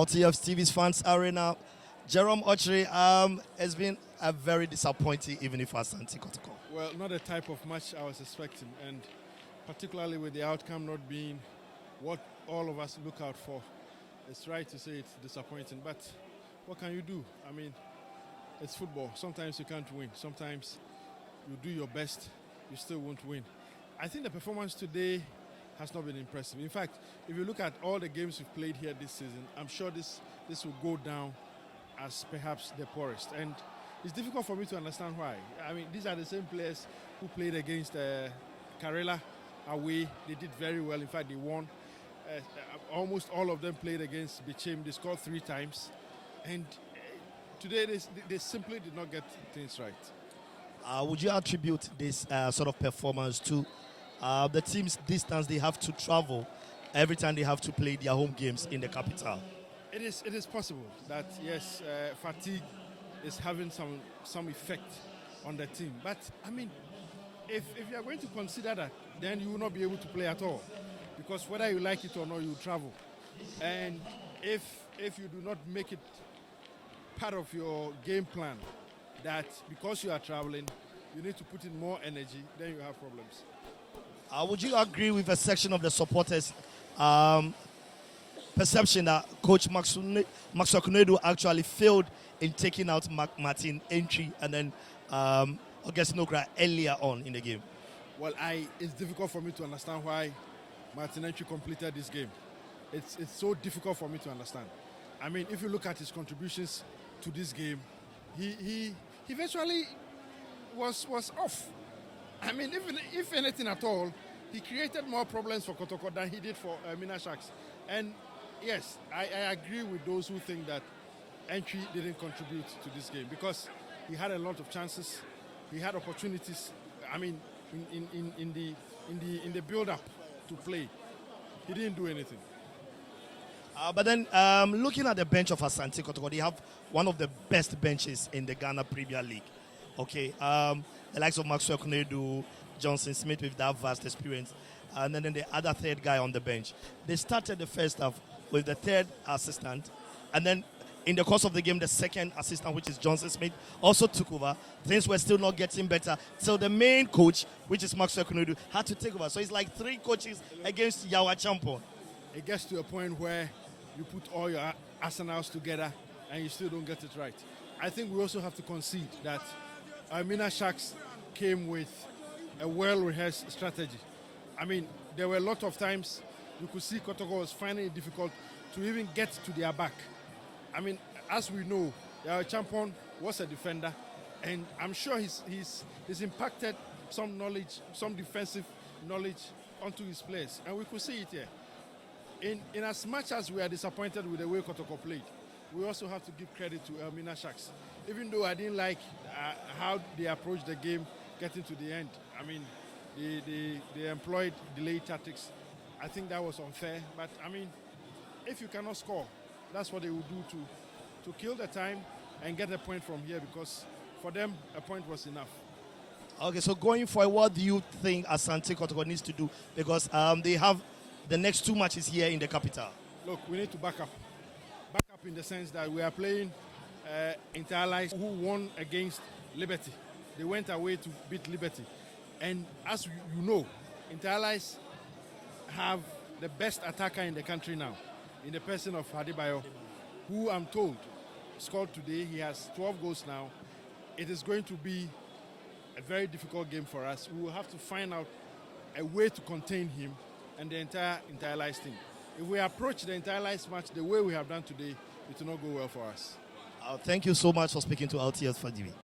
LTF TV's Fans Arena. Jerome Otchere has been a very disappointing evening for Some Kotoko. Well, not the type of match I was expecting, and particularly with the outcome not being what all of us look out for. It's right to say it's disappointing, but what can you do? I mean, it's football. Sometimes you can't win. Sometimes you do your best, you still won't win. I think the performance today has not been impressive. In fact, if you look at all the games we've played here this season, I'm sure this will go down as perhaps the poorest. And it's difficult for me to understand why. I mean, these are the same players who played against Karela away. They did very well. In fact, they won. Almost all of them played against Bichim. They scored 3 times. And today they simply did not get things right. Would you attribute this sort of performance to the team's distance they have to travel every time they have to play their home games in the capital? It is possible that, yes, fatigue is having some effect on the team. But, I mean, if you are going to consider that, then you will not be able to play at all. Because whether you like it or not, you travel. And if you do not make it part of your game plan, that because you are traveling, you need to put in more energy, then you have problems. Would you agree with a section of the supporters' perception that Coach Maxwell Kunedu actually failed in taking out Martin Antwi and then August Nokra earlier on in the game? Well, it's difficult for me to understand why Martin Antwi completed this game. It's so difficult for me to understand. I mean, if you look at his contributions to this game, he eventually was off. I mean, if anything at all, he created more problems for Kotoko than he did for Elmina Sharks. And yes, I agree with those who think that Antwi didn't contribute to this game because he had a lot of chances, he had opportunities. I mean, in the build-up to play, he didn't do anything. But then, looking at the bench of Some Kotoko, they have one of the best benches in the Ghana Premier League. Okay, the likes of Maxwell Kunedu, Johnson Smith with that vast experience, and then the other third guy on the bench. They started the first half with the third assistant, and then in the course of the game, the second assistant, which is Johnson Smith, also took over. Things were still not getting better, so the main coach, which is Maxwell Kunedu, had to take over. So it's like 3 coaches against Yawa Champon. It gets to a point where you put all your arsenals together and you still don't get it right. I think we also have to concede that Elmina Sharks came with a well-rehearsed strategy. I mean, there were a lot of times you could see Kotoko was finding it difficult to even get to their back. I mean, as we know, our champion was a defender, and I'm sure he's impacted some knowledge, some defensive knowledge onto his players, and we could see it here. In as much as we are disappointed with the way Kotoko played, we also have to give credit to Elmina Sharks. Even though I didn't like how they approached the game getting to the end. I mean, they employed delayed tactics. I think that was unfair. But, I mean, if you cannot score, that's what they will do to kill the time and get a point from here, because for them, a point was enough. Okay, so going forward, what do you think Some Kotoko needs to do? Because they have the next 2 matches here in the capital. Look, we need to back up. Back up in the sense that we are playing Interallies who won against Liberty. They went away to beat Liberty. And as you know, Interallies have the best attacker in the country now, in the person of Hadibayo, who I'm told scored today. He has 12 goals now. It is going to be a very difficult game for us. We will have to find out a way to contain him and the entire Interallies team. If we approach the Interallies match the way we have done today, it will not go well for us. Thank you so much for speaking to LTS for TV.